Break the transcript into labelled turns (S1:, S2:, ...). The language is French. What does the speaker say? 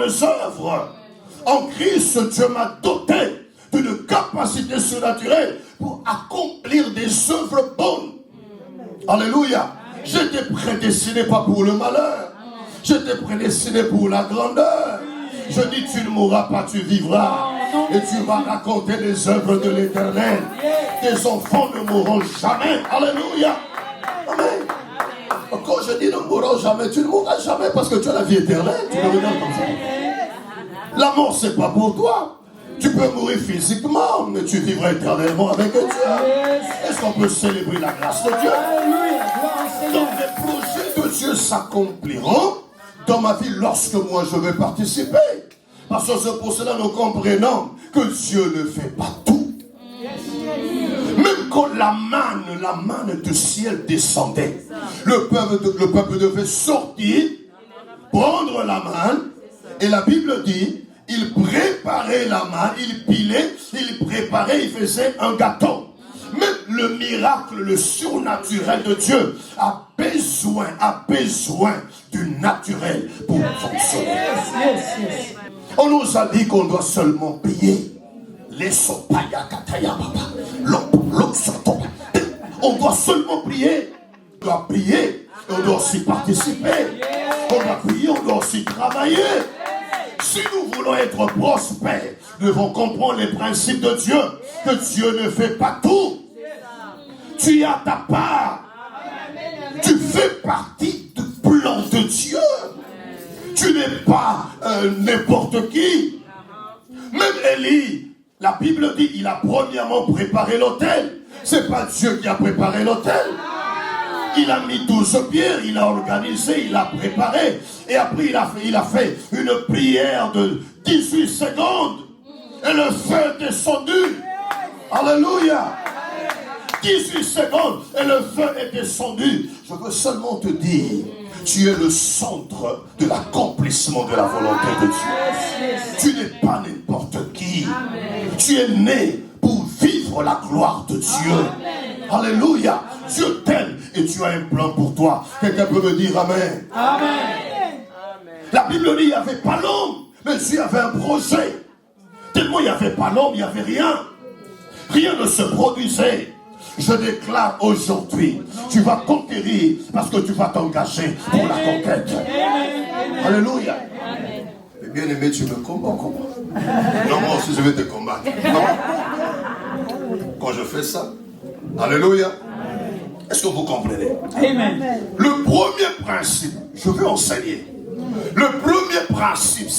S1: bonnes œuvres. En Christ, Dieu m'a doté d'une capacité surnaturelle pour accomplir des œuvres bonnes. Alléluia. J'étais prédestiné pas pour le malheur. J'étais prédestiné pour la grandeur. Je dis, tu ne mourras pas, tu vivras. Et tu vas raconter les œuvres de l'Éternel. Tes enfants ne mourront jamais. Alléluia. Amen. Quand je dis ne mourront jamais, tu ne mourras jamais parce que tu as la vie éternelle. Tu le regardes comme ça. La mort, c'est pas pour toi. Tu peux mourir physiquement, mais tu vivras éternellement avec Dieu. Est-ce qu'on peut célébrer la grâce de Dieu? Donc les projets de Dieu s'accompliront dans ma vie lorsque moi je vais participer. Parce que c'est pour cela nous comprenons que Dieu ne fait pas tout. Même quand la manne du ciel descendait, le peuple devait sortir, prendre la manne, et la Bible dit, il préparait la manne, il pilait, il préparait, il faisait un gâteau. Mais le miracle, le surnaturel de Dieu a besoin du naturel pour fonctionner. On nous a dit qu'on doit seulement payer. On doit seulement prier. On doit prier. On doit aussi participer. On doit prier, on doit aussi travailler. Si nous voulons être prospères, nous devons comprendre les principes de Dieu. Que Dieu ne fait pas tout. Tu as ta part. Tu fais partie du plan de Dieu. Tu n'es pas n'importe qui. Même Élie, la Bible dit, il a premièrement préparé l'autel. C'est pas Dieu qui a préparé l'autel. Il a mis 12 pierres, il a organisé, il a préparé. Et après, il a fait une prière de 18 secondes. Et le feu est descendu. Alléluia. 18 secondes et le feu est descendu. Je veux seulement te dire, tu es le centre de l'accomplissement de la volonté de Dieu. Tu n'es pas n'importe qui. Tu es né pour vivre la gloire de Dieu. Alléluia. Dieu t'aime et tu as un plan pour toi. Quelqu'un peut me dire Amen. Amen. La Bible dit, il n'y avait pas l'homme, mais Dieu avait un projet. Tellement il n'y avait pas l'homme, il n'y avait rien. Rien ne se produisait. Je déclare aujourd'hui, tu vas conquérir parce que tu vas t'engager pour la conquête. Alléluia. Mais bien aimé, tu me combats comment? Non, moi aussi je vais te combattre. Non. Quand je fais ça, alléluia. Est-ce que vous comprenez? Amen. Le premier principe, je veux enseigner. Le premier principe,